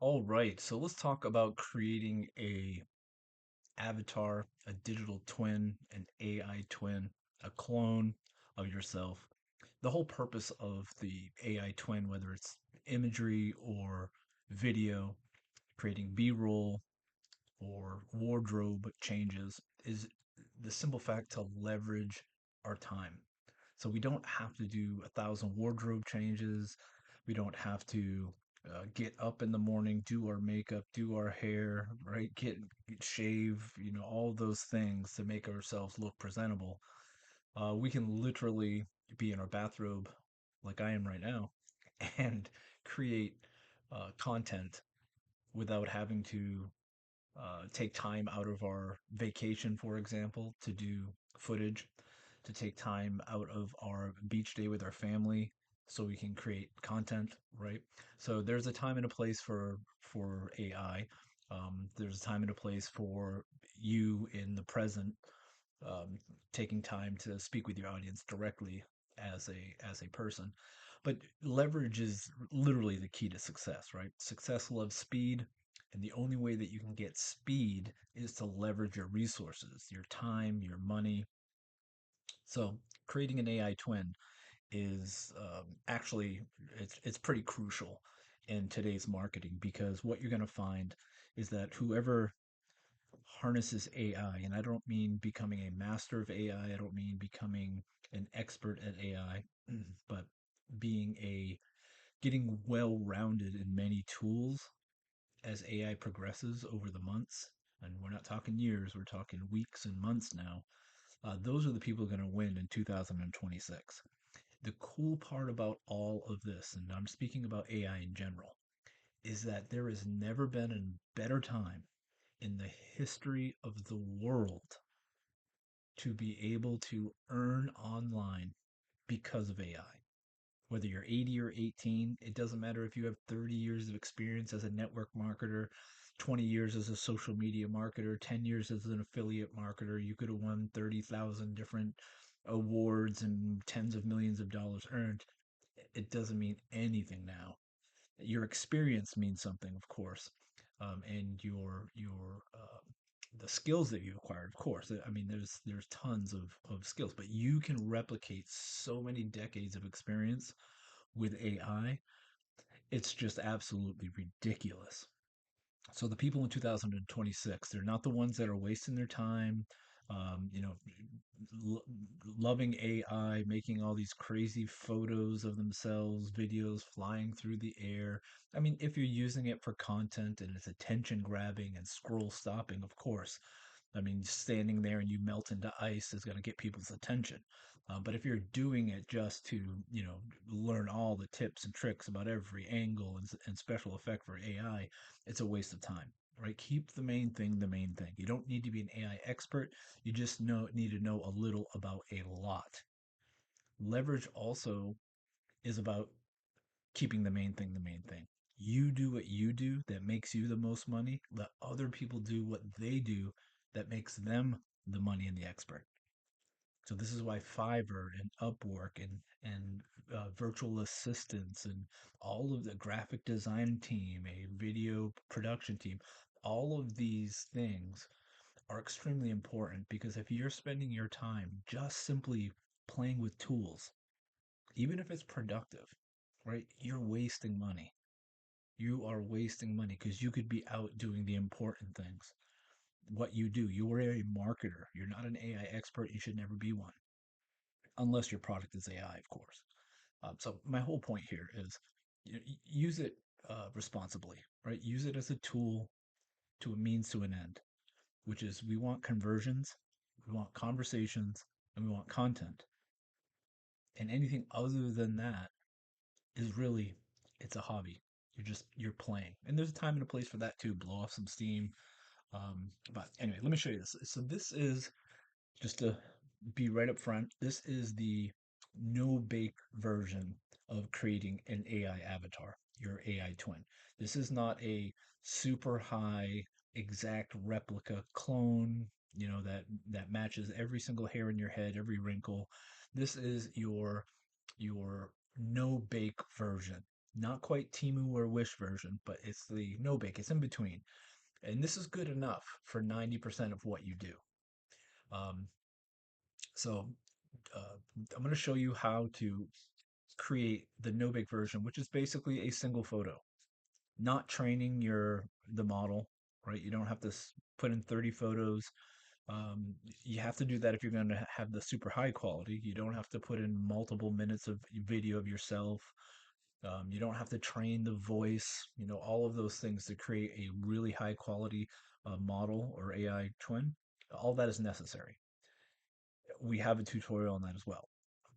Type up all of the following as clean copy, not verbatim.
All right, so let's talk about creating a avatar, a digital twin, an AI twin, a clone of yourself. The whole purpose of the AI twin, whether it's imagery or video, creating B-roll or wardrobe changes, is the simple fact to leverage our time. So we don't have to do 1,000 wardrobe changes. We don't have to get up in the morning, do our makeup, do our hair, right? Get shave, all those things to make ourselves look presentable. We can literally be in our bathrobe, like I am right now, and create content without having to take time out of our vacation, for example, to do footage, to take time out of our beach day with our family so we can create content, right? So there's a time and a place for AI. There's a time and a place for you in the present, um, taking time to speak with your audience directly as a person. But leverage is literally the key to success, right? Success loves speed, and the only way that you can get speed is to leverage your resources, your time, your money. So creating an AI twin is actually it's pretty crucial in today's marketing because what you're going to find is that whoever harnesses AI, and I don't mean becoming a master of AI, I don't mean becoming an expert at AI, but being a getting well rounded in many tools as AI progresses over the months. And we're not talking years, we're talking weeks and months now. Those are the people going to win in 2026. The cool part about all of this, and I'm speaking about AI in general, is that there has never been a better time in the history of the world to be able to earn online because of AI. Whether you're 80 or 18, it doesn't matter if you have 30 years of experience as a network marketer, 20 years as a social media marketer, 10 years as an affiliate marketer. You could have won 30,000 different awards and tens of millions of dollars earned. It doesn't mean anything now. Your experience means something, of course, and your the skills that you acquired, of course. I mean, there's tons of skills, but you can replicate so many decades of experience with AI. It's just absolutely ridiculous. So the people in 2026, they're not the ones that are wasting their time, um, you know, lo- loving AI, making all these crazy photos of themselves, videos flying through the air. I mean, if you're using it for content and it's attention grabbing and scroll stopping, of course. I mean, standing there and you melt into ice is going to get people's attention. But if you're doing it just to, learn all the tips and tricks about every angle and special effect for AI, it's a waste of time, right? Keep the main thing the main thing. You don't need to be an AI expert. You just need to know a little about a lot. Leverage also is about keeping the main thing the main thing. You do what you do that makes you the most money. Let other people do what they do that makes them the money and the expert. So this is why Fiverr and Upwork and virtual assistants and all of the graphic design team, a video production team, all of these things are extremely important because if you're spending your time just simply playing with tools, even if it's productive, right, you're wasting money. You are wasting money because you could be out doing the important things. What you do, you are a marketer. You're not an AI expert. You should never be one, unless your product is AI, of course. So my whole point here is use it responsibly, right? Use it as a tool to a means to an end, which is we want conversions, we want conversations, and we want content. And anything other than that is really it's a hobby. You're playing, and there's a time and a place for that too. Blow off some steam. But anyway, let me show you this. So this is just to be right up front. This is the no bake version of creating an AI avatar, your AI twin. This is not a super high exact replica clone, that matches every single hair in your head, every wrinkle. This is your no bake version. Not quite Timu or Wish version, but it's the no bake. It's in between. And this is good enough for 90% of what you do. Um, so uh, I'm going to show you how to create the no bake version, which is basically a single photo, not training the model, right? You don't have to put in 30 photos. You have to do that if you're going to have the super high quality. You don't have to put in multiple minutes of video of yourself. You don't have to train the voice, all of those things to create a really high quality model or AI twin. All that is necessary. We have a tutorial on that as well.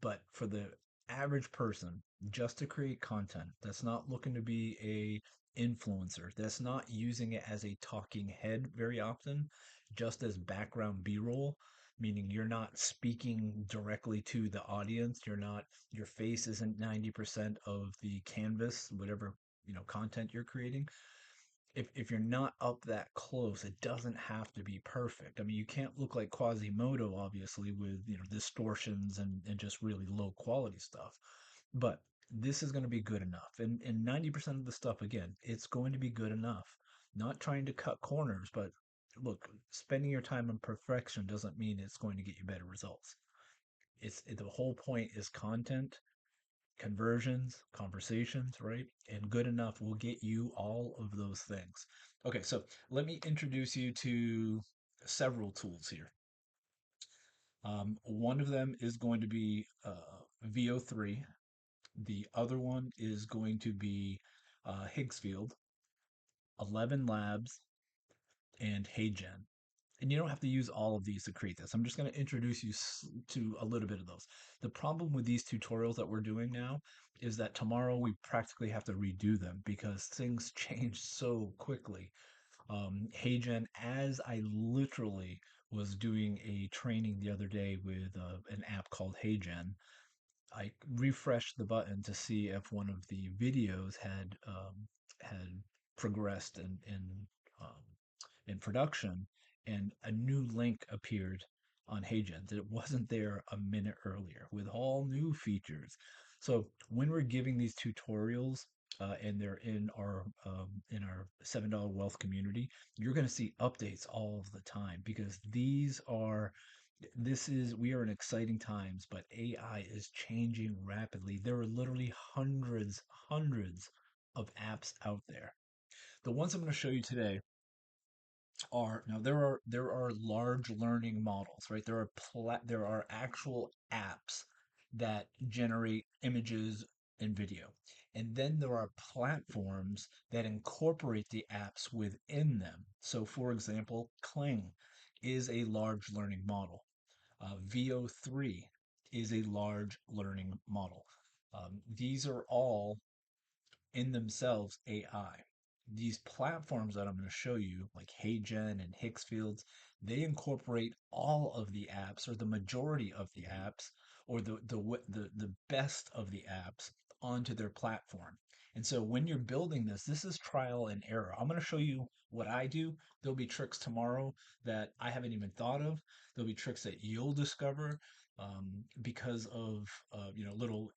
But for the average person, just to create content that's not looking to be a influencer, that's not using it as a talking head very often, just as background B-roll, meaning you're not speaking directly to the audience, your face isn't 90% of the canvas, whatever, content you're creating. If you're not up that close, it doesn't have to be perfect. I mean, you can't look like Quasimodo, obviously, with distortions and just really low quality stuff. But this is going to be good enough. And 90% of the stuff, again, it's going to be good enough. Not trying to cut corners, but look, spending your time on perfection doesn't mean it's going to get you better results. The whole point is content, conversions, conversations, right? And good enough will get you all of those things. Okay, so let me introduce you to several tools here. One of them is going to be VO3. The other one is going to be Higgsfield, 11 Labs, and HeyGen. And you don't have to use all of these to create this. I'm just going to introduce you to a little bit of those. The problem with these tutorials that we're doing now is that tomorrow we practically have to redo them because things change so quickly. HeyGen, as I literally was doing a training the other day with an app called HeyGen, I refreshed the button to see if one of the videos had progressed um, in production, and a new link appeared on HeyGen that it wasn't there a minute earlier with all new features. So when we're giving these tutorials and they're in our $7 wealth community, you're going to see updates all of the time because we are in exciting times, but AI is changing rapidly. There are literally hundreds of apps out there. The ones I'm going to show you today are now there are large learning models, right? There are actual apps that generate images and video. And then there are platforms that incorporate the apps within them. So for example, Kling is a large learning model. VO3 is a large learning model. These are all in themselves AI. These platforms that I'm going to show you, like HeyGen and Higgsfields, they incorporate all of the apps or the majority of the apps or the best of the apps onto their platform. And so when you're building this is trial and error. I'm going to show you what I do. There'll be tricks tomorrow that I haven't even thought of. There'll be tricks that you'll discover because of little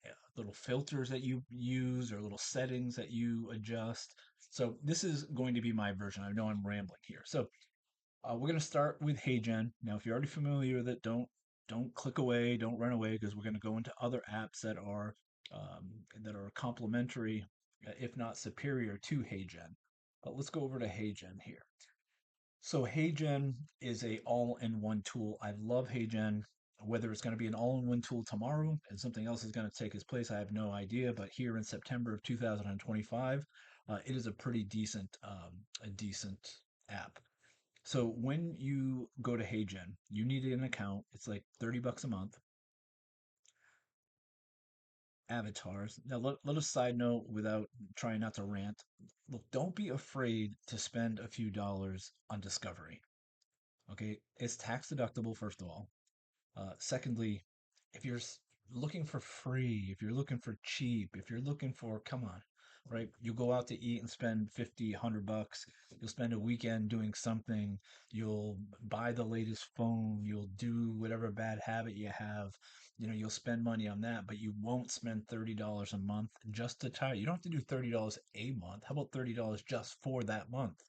filters that you use or little settings that you adjust. So this is going to be my version. I know I'm rambling here. So we're going to start with HeyGen. Now, if you're already familiar with it, don't click away, don't run away, because we're going to go into other apps that are complementary, if not superior, to HeyGen. But let's go over to HeyGen here. So HeyGen is a all-in-one tool. I love HeyGen. Whether it's going to be an all-in-one tool tomorrow and something else is going to take its place, I have no idea. But here in September of 2025, it is a decent app. So when you go to HeyGen, you need an account. It's like $30 a month. Avatars. Now, let a side note without trying not to rant. Look, don't be afraid to spend a few dollars on discovery. Okay, it's tax deductible, first of all. Secondly, if you're looking for free, if you're looking for cheap, if you're looking for, come on, right? You'll go out to eat and spend 50, 100 bucks. You'll spend a weekend doing something. You'll buy the latest phone. You'll do whatever bad habit you have. You'll spend money on that, but you won't spend $30 a month just to try. You don't have to do $30 a month. How about $30 just for that month?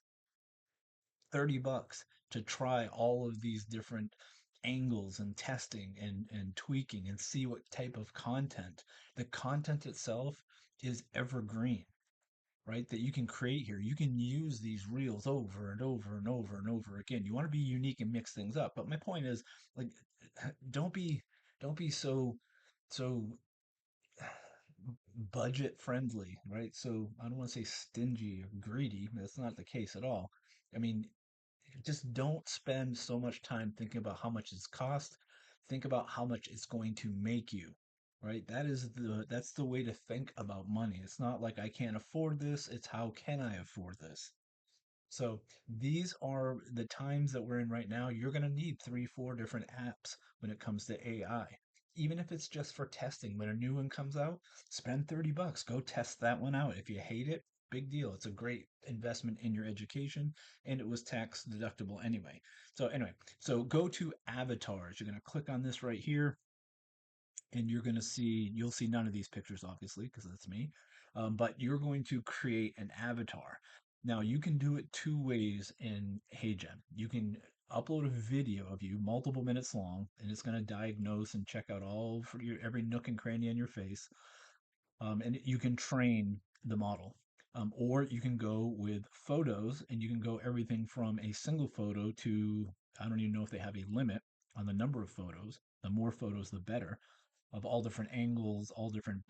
30 bucks to try all of these different angles and testing and tweaking and see what type of content. The content itself is evergreen, right? That you can create here. You can use these reels over and over and over and over again. You want to be unique and mix things up. But my point is, like, don't be don't be so budget friendly, right? So I don't want to say stingy or greedy. That's not the case at all. I mean, just don't spend so much time thinking about how much it's cost. Think about how much it's going to make you, right? That's the way to think about money. It's not like I can't afford this, it's how can I afford this? So these are the times that we're in right now. You're going to need three, four different apps when it comes to AI. Even if it's just for testing, when a new one comes out, spend 30 bucks. Go test that one out. If you hate it, big deal. It's a great investment in your education and it was tax deductible anyway. So, anyway, so go to avatars. You're going to click on this right here and you'll see none of these pictures obviously because that's me, but you're going to create an avatar. Now you can do it two ways in HeyGen. You can upload a video of you multiple minutes long and it's going to diagnose and check out all for your every nook and cranny in your face, and you can train the model. Or you can go with photos and you can go everything from a single photo to, I don't even know if they have a limit on the number of photos. The more photos the better, of all different angles, all different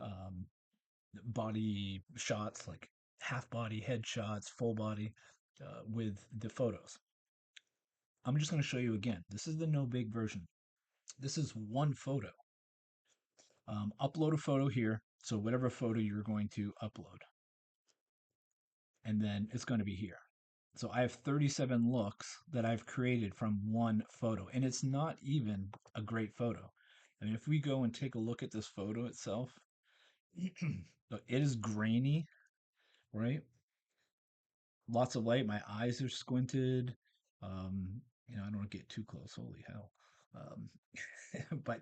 um, body shots, like half body, head shots, full body, with the photos. I'm just going to show you again. This is the no big version. This is one photo. Upload a photo here. So whatever photo you're going to upload, and then it's going to be here. So I have 37 looks that I've created from one photo, and it's not even a great photo. I mean, if we go and take a look at this photo itself, look, it is grainy, right? Lots of light. My eyes are squinted. I don't want to get too close. Holy hell! Um, but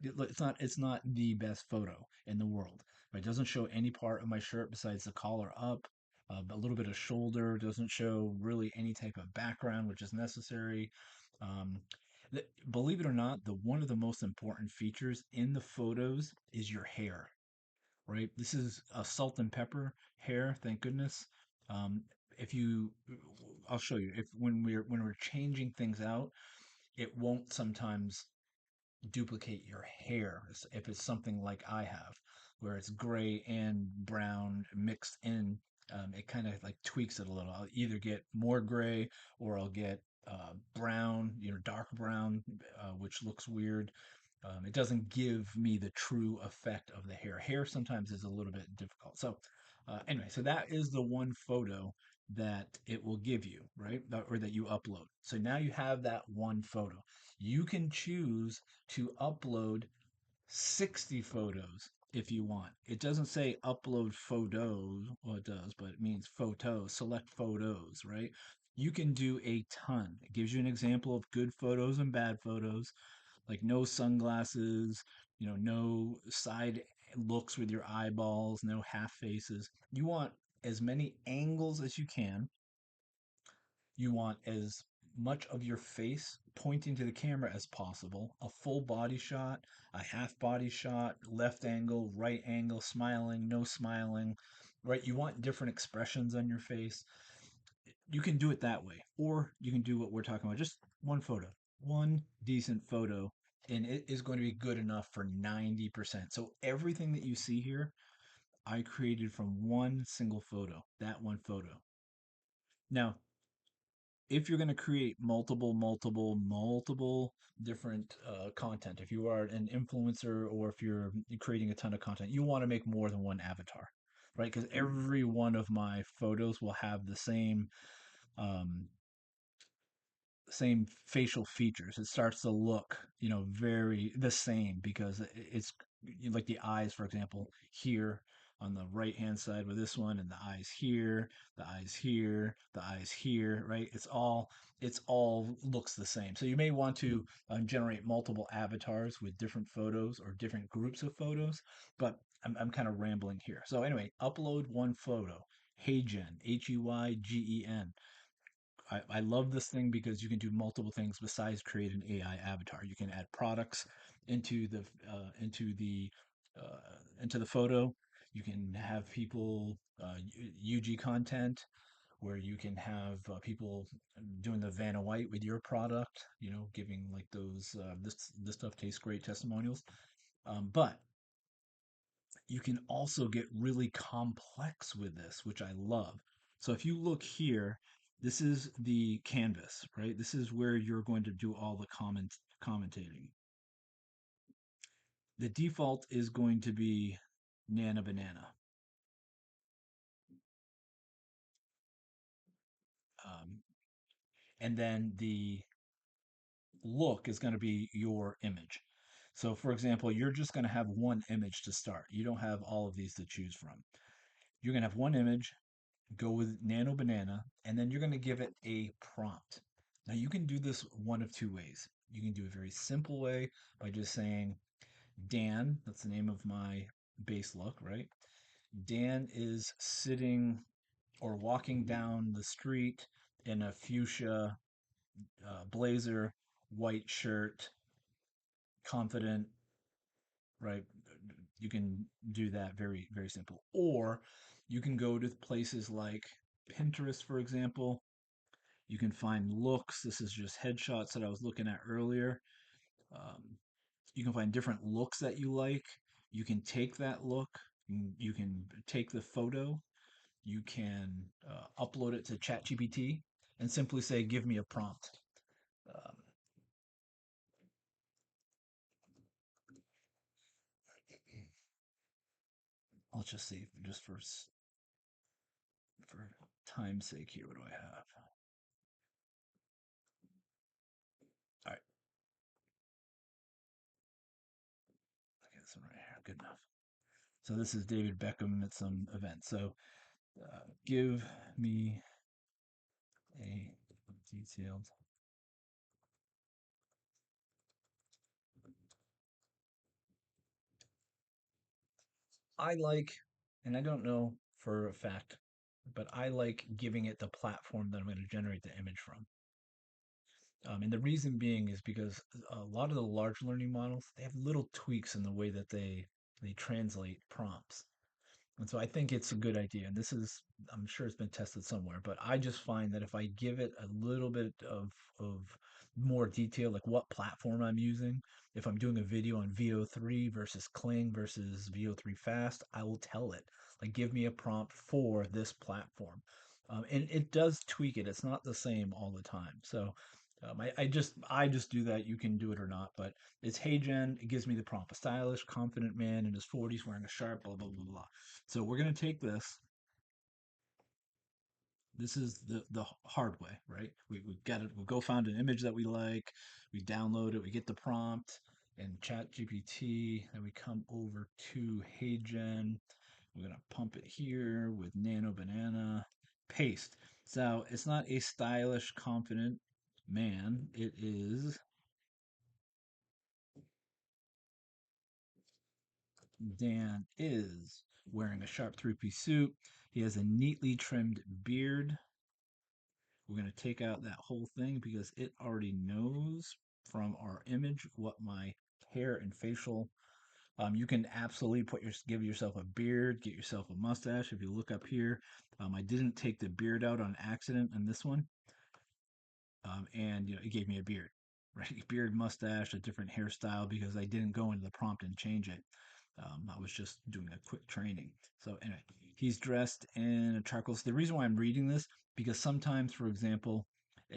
it's not the best photo in the world. It doesn't show any part of my shirt besides the collar up. A little bit of shoulder, doesn't show really any type of background, which is necessary. Um, Believe it or not, the one of the most important features in the photos is your hair, right? This is a salt and pepper hair, thank goodness. Um, if you, I'll show you. If when we're changing things out, it won't sometimes duplicate your hair if it's something like I have, where it's gray and brown mixed in. It kind of like tweaks it a little. I'll either get more gray or I'll get brown, dark brown, which looks weird. It doesn't give me the true effect of the hair. Hair sometimes is a little bit difficult. So, anyway, so that is the one photo that it will give you, right? Or that you upload. So now you have that one photo. You can choose to upload 60 photos if you want. It doesn't say upload photos, well, it does, but it means photos, select photos, right? You can do a ton. It gives you an example of good photos and bad photos, like no sunglasses, no side looks with your eyeballs, no half faces. You want as many angles as you can. You want as much of your face pointing to the camera as possible. A full body shot, a half body shot, left angle, right angle, smiling, no smiling, right? You want different expressions on your face. You can do it that way, or you can do what we're talking about, just one photo, one decent photo, and it is going to be good enough for 90%. So everything that you see here, I created from one single photo, that one photo. Now, if you're going to create multiple different content, if you are an influencer or if you're creating a ton of content, you want to make more than one avatar, right? Because every one of my photos will have the um, same facial features. It starts to look, very the same because it's like the eyes, for example, here. on the right hand side with this one, and the eyes here, the eyes here, the eyes here, right? It's all looks the same. So you may want to generate multiple avatars with different photos or different groups of photos, but I'm kind of rambling here. So anyway, upload one photo. HeyGen, HeyGen. I love this thing because you can do multiple things besides create an AI avatar. You can add products into the into the photo. You can have people UG content where you can have people doing the Vanna White with your product. Giving like those this stuff tastes great testimonials. But you can also get really complex with this, which I love. So if you look here, this is the canvas, right? This is where you're going to do all the commentating. The default is going to be Nana Banana. Um, and then the look is going to be your image. So for example, you're just going to have one image to start. You don't have all of these to choose from. You're going to have one image, go with Nano Banana, and then you're going to give it a prompt. Now, you can do this one of two ways. You can do a very simple way by just saying, Dan, that's the name of my base look, right? Dan is sitting or walking down the street in a fuchsia blazer, white shirt, confident, right? You can do that very, very simple. Or you can go to places like Pinterest, for example. You can find looks. This is just headshots that I was looking at earlier. Um, you can find different looks that you like. You can take that look. You can take the photo. You can upload it to ChatGPT and simply say, "Give me a prompt." Um, let's just see, just for time's sake here. What do I have? All right, okay, this one right here, good enough. So this is David Beckham at some event. So give me a detailed. I like, and I don't know for a fact, but I like giving it the platform that I'm going to generate the image from. And the reason being is because a lot of the large learning models, they have little tweaks in the way that they translate prompts. And so I think it's a good idea. And I'm sure it's been tested somewhere, but I just find that if I give it a little bit of more detail, like what platform I'm using, if I'm doing a video on VO3 versus Kling versus VO3 Fast, I will tell it, like, give me a prompt for this platform. And it does tweak it. It's not the same all the time. So I just do that. You can do it or not, but it's Hey Jen. It gives me the prompt. A stylish, confident man in his 40s wearing a sharp, blah, blah, blah, blah. So we're going to take this. This is the hard way, right? We got it. We go find an image that we like. We download it. We get the prompt and Chat GPT. Then we come over to HeyGen. We're going to pump it here with Nano Banana. Paste. So it's not a stylish, confident man. It is Dan is wearing a sharp three-piece suit. He has a neatly trimmed beard. We're going to take out that whole thing because it already knows from our image what my hair and facial. You can absolutely give yourself a beard, get yourself a mustache. If you look up here, I didn't take the beard out on accident in this one, and it gave me a beard, right? Beard, mustache, a different hairstyle because I didn't go into the prompt and change it. I was just doing a quick training. So anyway, he's dressed in a charcoal. So the reason why I'm reading this because sometimes, for example,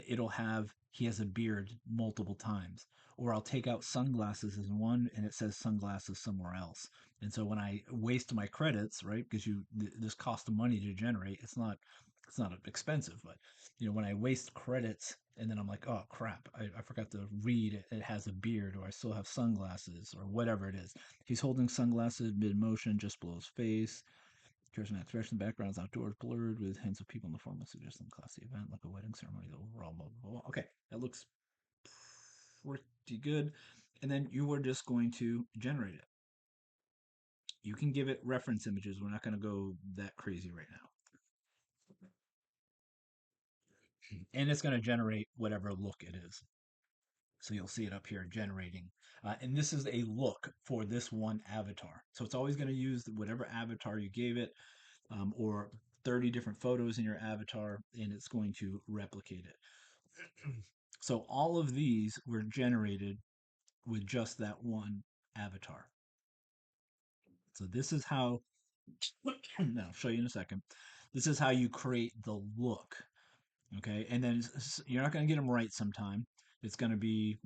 it'll have he has a beard multiple times, or I'll take out sunglasses as one and it says sunglasses somewhere else. And so when I waste my credits, right, because this costs money to generate, it's not expensive, but when I waste credits and then I'm like, oh crap, I forgot to read it has a beard, or I still have sunglasses, or whatever it is. He's holding sunglasses mid motion just below his face. Charismatic expression, backgrounds outdoors, blurred with hints of people in the formal suggesting classy event like a wedding ceremony. The overall, blah, blah, blah. Okay, that looks pretty good. And then you are just going to generate it. You can give it reference images. We're not going to go that crazy right now. And it's going to generate whatever look it is. So you'll see it up here generating. And this is a look for this one avatar. So it's always going to use whatever avatar you gave it, or 30 different photos in your avatar, and it's going to replicate it. So all of these were generated with just that one avatar. So this is how, I'll show you in a second. This is how you create the look. Okay. And then you're not going to get them right sometime. It's going to be,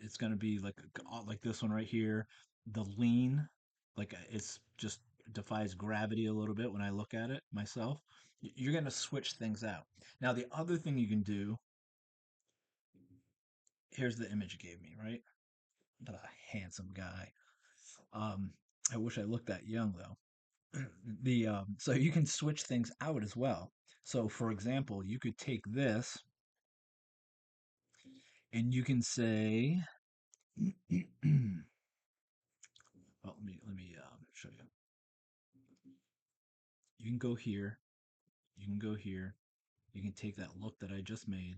it's going to be like this one right here. The lean, like it's just defies gravity a little bit when I look at it myself. You're going to switch things out. Now, the other thing you can do, here's the image it gave me, right? What a handsome guy. Um, I wish I looked that young though. So you can switch things out as well. So for example, you could take this and you can say, well, let me show you. You can go here. You can go here. You can take that look that I just made.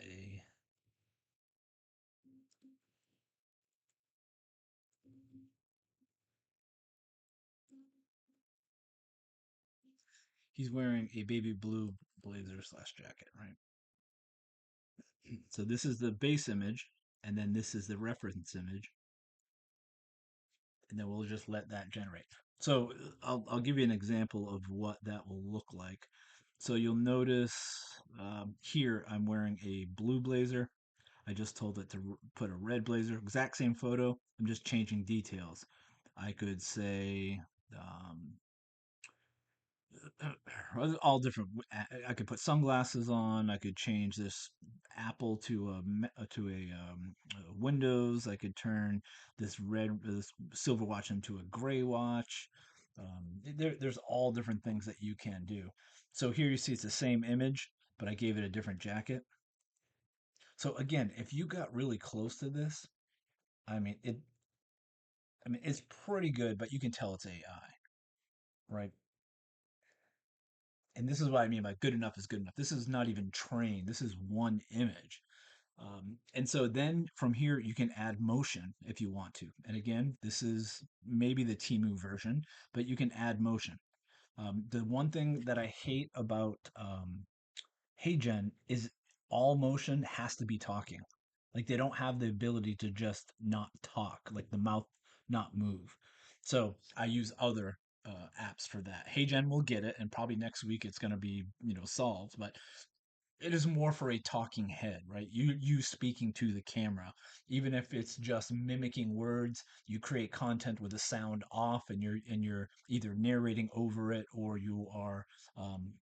A He's wearing a baby blue blazer slash jacket, right? So this is the base image, and then this is the reference image, and then we'll just let that generate. So I'll give you an example of what that will look like. So you'll notice here I'm wearing a blue blazer. I just told it to put a red blazer, exact same photo. I'm just changing details. I could say all different. I could put sunglasses on. I could change this Apple to a Windows. I could turn this silver watch into a gray watch. There's all different things that you can do. So here you see it's the same image, but I gave it a different jacket. So again, if you got really close to this, I mean it. I mean it's pretty good, but you can tell it's AI, right? And this is what I mean by good enough is good enough. This is not even trained. This is one image. And so then from here, you can add motion if you want to. And again, this is maybe the Timu version, but you can add motion. The one thing that I hate about HeyGen is all motion has to be talking. Like they don't have the ability to just not talk, like the mouth not move. So I use other apps for that. HeyGen will get it, and probably next week it's going to be solved. But it is more for a talking head, right? You speaking to the camera, even if it's just mimicking words. You create content with the sound off, and you're either narrating over it or you are um,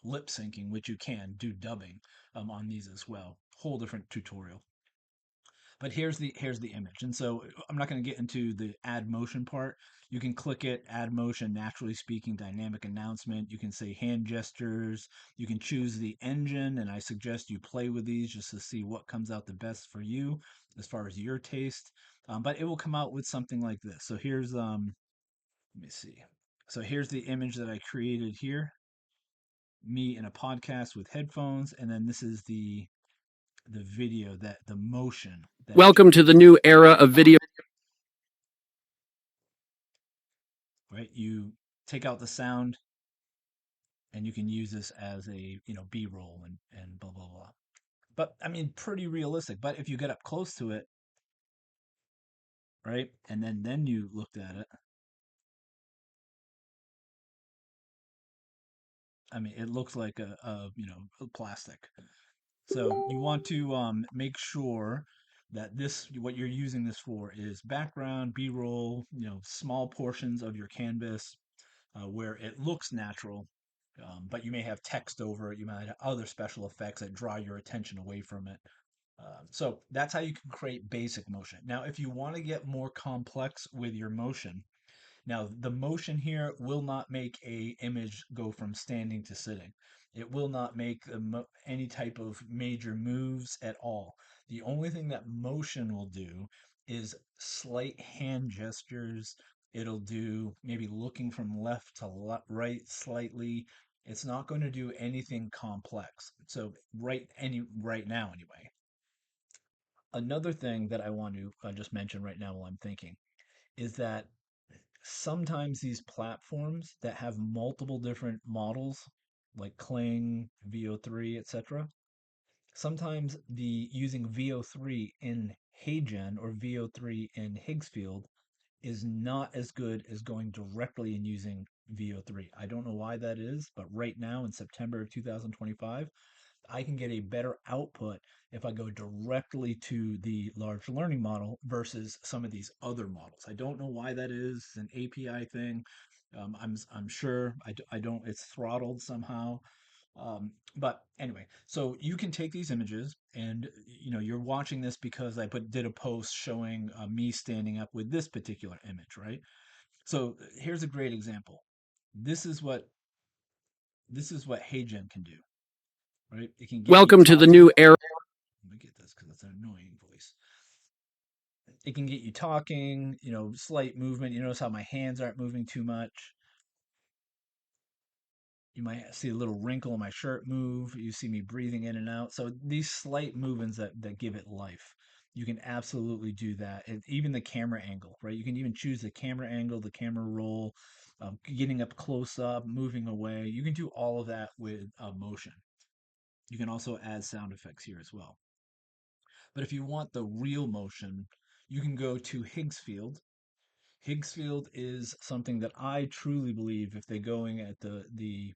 lip syncing, which you can do dubbing on these as well. Whole different tutorial. But here's the image, and so I'm not going to get into the add motion part. You can click it, add motion, naturally speaking, dynamic announcement. You can say hand gestures. You can choose the engine, and I suggest you play with these just to see what comes out the best for you as far as your taste. But it will come out with something like this. So here's let me see. So here's the image that I created here. Me in a podcast with headphones, and then this is the video, that the motion that Welcome to the new era of video. Right, you take out the sound and you can use this as a b-roll and blah blah blah. But I mean, pretty realistic. But if you get up close to it, right, and then you looked at it, I mean, it looks like a plastic. So you want to make sure that this, what you're using this for, is background, b-roll, small portions of your canvas, where it looks natural, but you may have text over it. You might have other special effects that draw your attention away from it. So that's how you can create basic motion. Now, if you want to get more complex with your motion, now, the motion here will not make a image go from standing to sitting. It will not make any type of major moves at all. The only thing that motion will do is slight hand gestures. It'll do maybe looking from left to right slightly. It's not going to do anything complex. So right now anyway. Another thing that I want to just mention right now while I'm thinking is that sometimes these platforms that have multiple different models, like Kling, VO3, etc., sometimes the using VO3 in HeyGen or VO3 in Higgsfield is not as good as going directly and using VO3. I don't know why that is, but right now in September of 2025, I can get a better output if I go directly to the large learning model versus some of these other models. I don't know why that is. It's an API thing. I'm sure I don't. It's throttled somehow. But anyway, so you can take these images, and you're watching this because I did a post showing me standing up with this particular image, right? So here's a great example. This is what HeyGen can do, right? It can get you Welcome to the talking. new era. Let me get this because it's an annoying voice. It can get you talking, slight movement. You notice how my hands aren't moving too much. You might see a little wrinkle in my shirt move. You see me breathing in and out. So these slight movements that give it life. You can absolutely do that. And even the camera angle, right? You can even choose the camera angle, the camera roll, getting up close up, moving away. You can do all of that with motion. You can also add sound effects here as well. But if you want the real motion, you can go to Higgsfield. Higgsfield is something that I truly believe, if they're going at the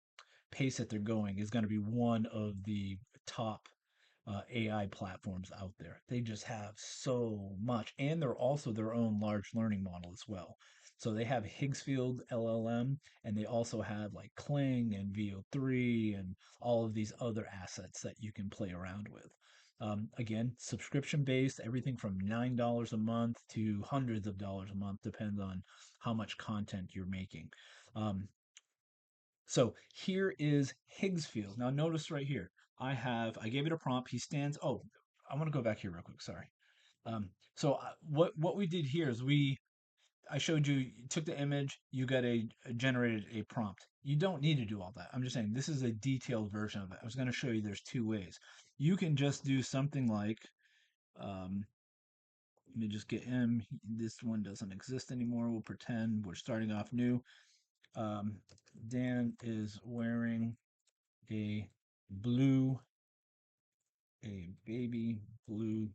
pace that they're going, is going to be one of the top AI platforms out there. They just have so much, and they're also their own large learning model as well. So they have Higgsfield LLM, and they also have like Kling and VO3 and all of these other assets that you can play around with. Again, subscription based, everything from $9 a month to hundreds of dollars a month, depends on how much content you're making. Um, so here is Higgsfield. Now notice right here, I gave it a prompt. He stands. Oh, I want to go back here real quick. Sorry. What we did here is I showed you took the image, you got generated a prompt. You don't need to do all that. I'm just saying this is a detailed version of it. I was going to show you there's two ways. You can just do something like, let me just get him. This one doesn't exist anymore. We'll pretend we're starting off new. Dan is wearing a blue, a baby blue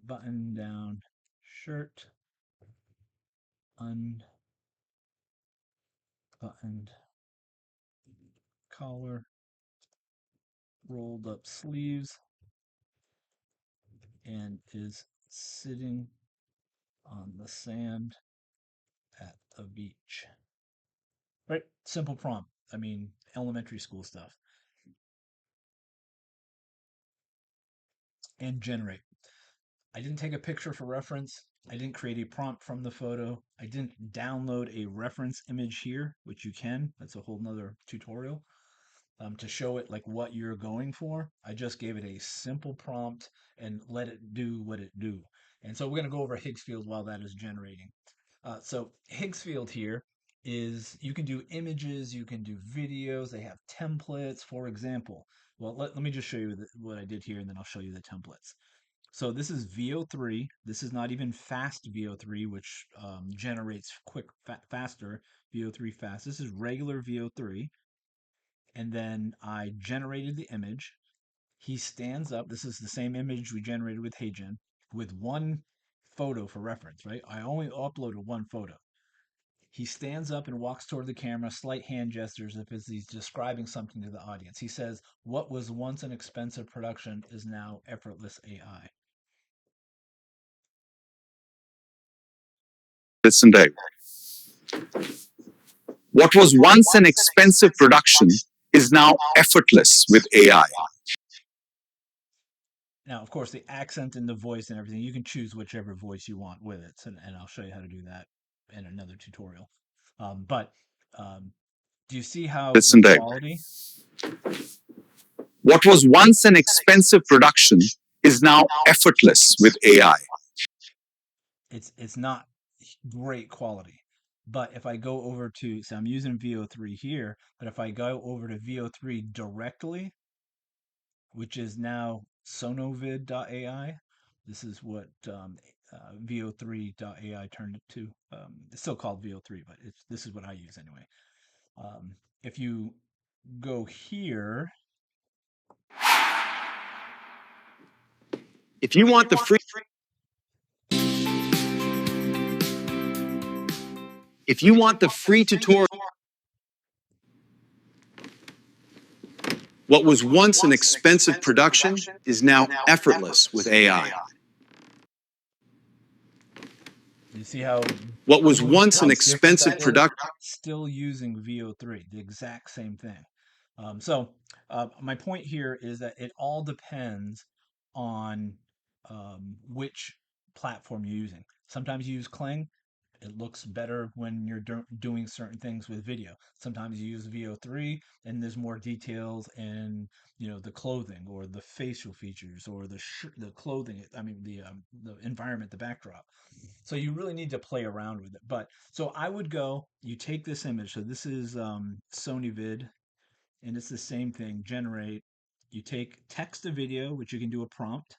button down shirt, unbuttoned collar, rolled up sleeves, and is sitting on the sand at a beach. Right? Simple prompt. I mean, elementary school stuff. And generate. I didn't take a picture for reference. I didn't create a prompt from the photo. I didn't download a reference image here, which you can. That's a whole nother tutorial. To show it like what you're going for. I just gave it a simple prompt and let it do what it do. And so we're going to go over Higgsfield while that is generating. So Higgsfield here is you can do images, you can do videos. They have templates, for example. Well, let me just show you what I did here, and then I'll show you the templates. So this is VO3. This is not even fast VO3, which generates faster VO3 fast. This is regular VO3. And then I generated the image. He stands up. This is the same image we generated with HeyGen with one photo for reference, right? I only uploaded one photo. He stands up and walks toward the camera, slight hand gestures as he's describing something to the audience. He says, "What was once an expensive production is now effortless AI." Listen, Dave. What was once an expensive production is now effortless with AI. Now, of course, the accent and the voice and everything, you can choose whichever voice you want with it. And I'll show you how to do that in another tutorial. But do you see how the Listen, Dave. quality? What was once an expensive production is now effortless with AI. It's not great quality. But if I go over to, so I'm using VO3 here, but if I go over to VO3 directly, which is now sonovid.ai, this is what VO3.ai turned it to. It's still called VO3, but this is what I use anyway. If you go here, If you want the free tutorial, what was once an expensive production is now effortless with AI. you see how What was once an expensive production still using VO3, the exact same thing. My point here is that it all depends on which platform you're using. Sometimes you use Kling. It looks better when you're doing certain things with video. Sometimes you use VO3 and there's more details in, the clothing or the facial features or the clothing, I mean the environment, the backdrop. So you really need to play around with it. But so I would go, you take this image. So this is Sony Vid, and it's the same thing, generate. You take text to video, which you can do a prompt,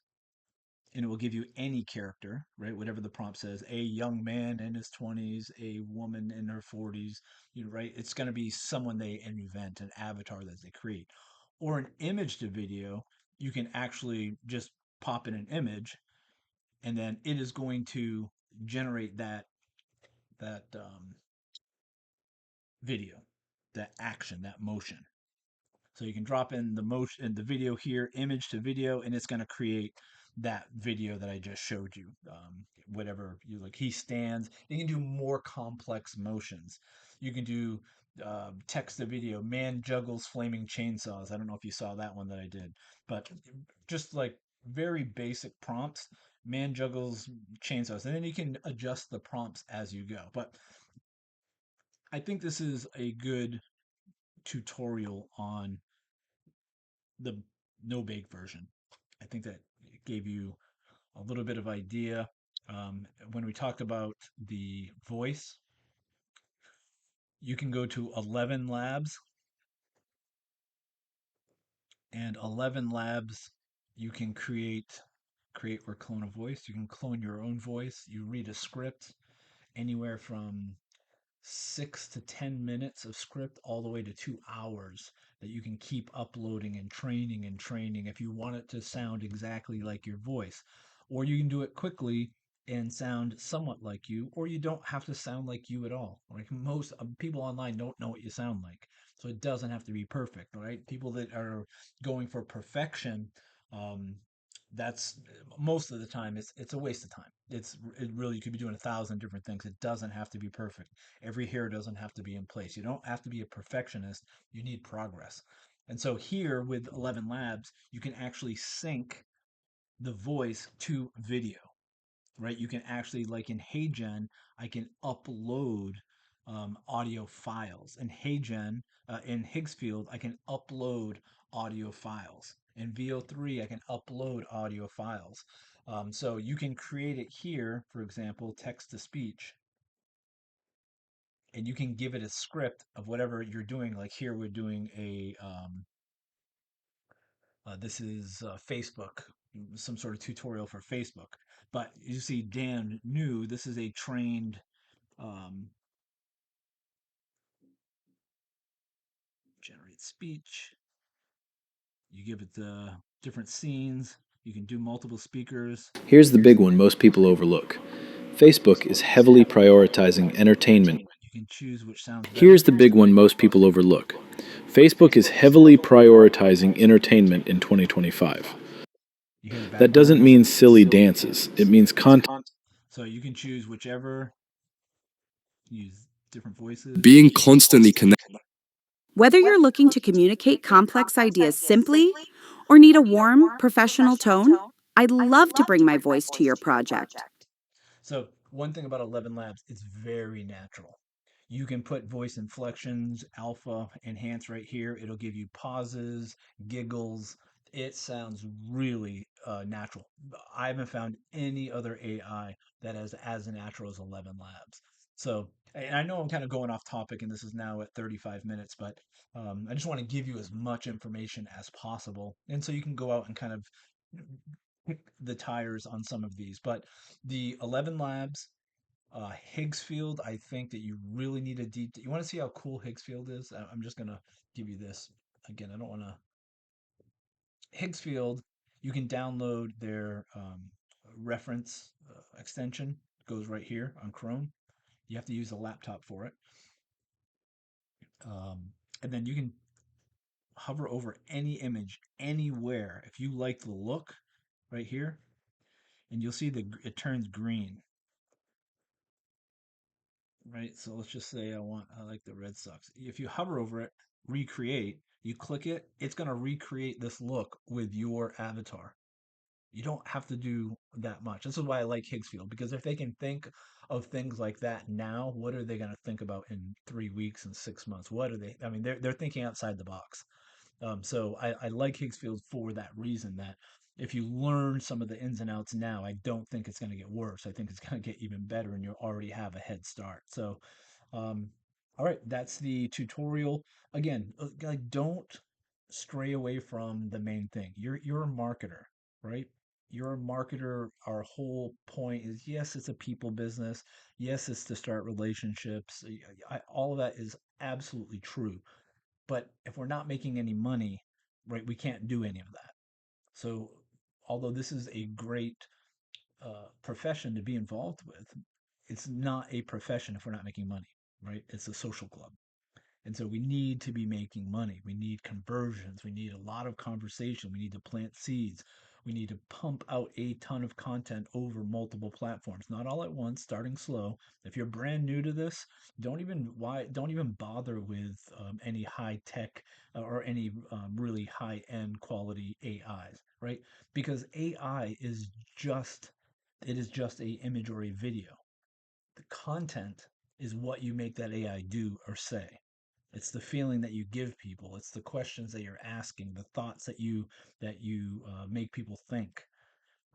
and it will give you any character, right? Whatever the prompt says, a young man in his 20s, a woman in her 40s, right? It's going to be someone they invent, an avatar that they create. Or an image to video, you can actually just pop in an image, and then it is going to generate that video, that action, that motion. So you can drop in the motion in the video here, image to video, and it's going to create that video that I just showed you. Whatever you like, he stands. You can do more complex motions. You can do text to video. Man juggles flaming chainsaws. I don't know if you saw that one that I did, but just like very basic prompts. Man juggles chainsaws, and then you can adjust the prompts as you go. But I think this is a good tutorial on the no bake version. I think that gave you a little bit of idea. When we talked about the voice, you can go to 11 Labs, and 11 Labs you can create or clone a voice. You can clone your own voice. You read a script anywhere from 6 to 10 minutes of script all the way to 2 hours that you can keep uploading and training if you want it to sound exactly like your voice. Or you can do it quickly and sound somewhat like you, or you don't have to sound like you at all. Like most people online don't know what you sound like. So it doesn't have to be perfect, right? People that are going for perfection, that's most of the time it's a waste of time. It really, you could be doing 1,000 different things. It doesn't have to be perfect. Every hair doesn't have to be in place. You don't have to be a perfectionist. You need progress. And so here with 11 Labs, you can actually sync the voice to video, right? You can actually, like in HeyGen, I can upload audio files. In HeyGen, in Higgsfield, I can upload audio files. In VO3, I can upload audio files. So you can create it here, for example, text to speech, and you can give it a script of whatever you're doing. Like here, we're doing this is Facebook, some sort of tutorial for Facebook. But you see, Dan New, this is a trained generate speech. You give it the different scenes. You can do multiple speakers. Here's the big one most people overlook. Facebook is heavily prioritizing entertainment. You can choose which sounds better. Here's the big one most people overlook. Facebook is heavily prioritizing entertainment in 2025. That doesn't mean silly dances. It means content. So you can choose whichever. Use different voices. Being constantly connected. Whether you're looking to communicate complex ideas simply or need a warm, professional tone, I'd love to bring my voice to your project. So one thing about 11 Labs, it's very natural. You can put voice inflections, alpha, enhance right here. It'll give you pauses, giggles. It sounds really natural. I haven't found any other AI that is as natural as 11 Labs. So, and I know I'm kind of going off topic, and this is now at 35 minutes, but I just want to give you as much information as possible. And so you can go out and kind of kick the tires on some of these. But the 11 Labs, Higgsfield, I think that you really need a deep. You want to see how cool Higgsfield is? I'm just gonna give you this again. I don't want to. Higgsfield, you can download their reference extension. It goes right here on Chrome. You have to use a laptop for it, and then you can hover over any image anywhere if you like the look right here, and you'll see it turns green. Right? So let's just say I like the Red Sox. If you hover over it, recreate, you click it, it's going to recreate this look with your avatar. You don't have to do that much. This is why I like Higgsfield, because if they can think of things like that now, what are they going to think about in 3 weeks and 6 months? What are they? I mean, they're thinking outside the box. So I like Higgsfield for that reason, that if you learn some of the ins and outs now, I don't think it's going to get worse. I think it's going to get even better, and you already have a head start. So, um, all right, that's the tutorial. Again, like, don't stray away from the main thing. You're a marketer, right? You're a marketer. Our whole point is, yes, it's a people business. Yes, it's to start relationships. All of that is absolutely true. But if we're not making any money, right, we can't do any of that. So, although this is a great profession to be involved with, it's not a profession if we're not making money, right? It's a social club. And so we need to be making money. We need conversions. We need a lot of conversation. We need to plant seeds. We need to pump out a ton of content over multiple platforms, not all at once, starting slow. If you're brand new to this, don't even bother with any high tech or any really high end quality AIs, right? Because AI is just it is just a image or a video. The content is what you make that AI do or say. It's the feeling that you give people. It's the questions that you're asking, the thoughts that you make people think,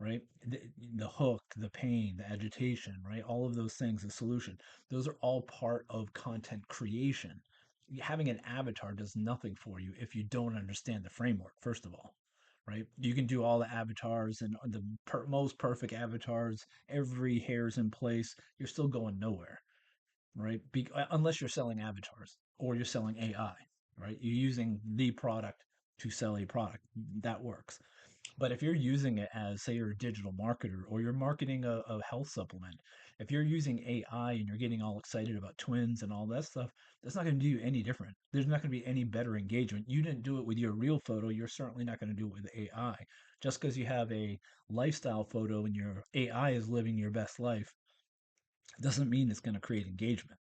right? The hook, the pain, the agitation, right? All of those things, the solution. Those are all part of content creation. Having an avatar does nothing for you if you don't understand the framework, first of all, right? You can do all the avatars and the most perfect avatars, every hair's in place. You're still going nowhere, right? Unless you're selling avatars or you're selling AI, right? You're using the product to sell a product. That works. But if you're using it as, say, you're a digital marketer or you're marketing a health supplement, if you're using AI and you're getting all excited about twins and all that stuff, that's not going to do you any different. There's not going to be any better engagement. You didn't do it with your real photo. You're certainly not going to do it with AI. Just because you have a lifestyle photo and your AI is living your best life doesn't mean it's going to create engagement,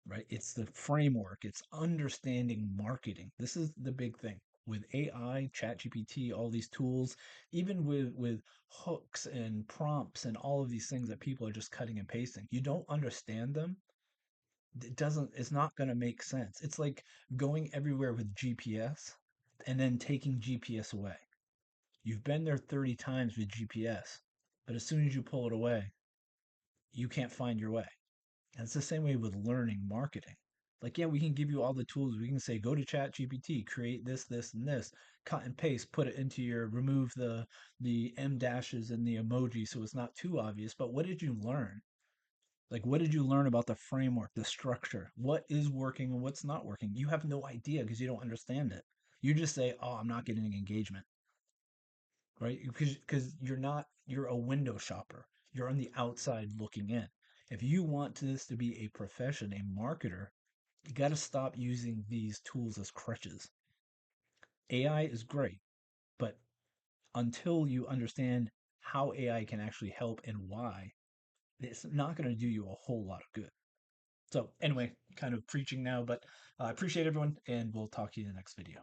right? It's the framework, it's understanding marketing. This is the big thing with AI, ChatGPT, all these tools, even with hooks and prompts and all of these things that people are just cutting and pasting. You don't understand them, it's not going to make sense. It's like going everywhere with GPS and then taking GPS away. You've been there 30 times with GPS, but as soon as you pull it away, you can't find your way. And it's the same way with learning marketing. Like, yeah, we can give you all the tools. We can say, go to Chat GPT, create this, this, and this, cut and paste, put it into remove the M dashes and the emoji so it's not too obvious. But what did you learn? Like, what did you learn about the framework, the structure? What is working and what's not working? You have no idea because you don't understand it. You just say, oh, I'm not getting engagement, right? Because you're a window shopper. You're on the outside looking in. If you want this to be a profession, a marketer, you got to stop using these tools as crutches. AI is great, but until you understand how AI can actually help and why, it's not going to do you a whole lot of good. So, anyway, kind of preaching now, but I appreciate everyone, and we'll talk to you in the next video.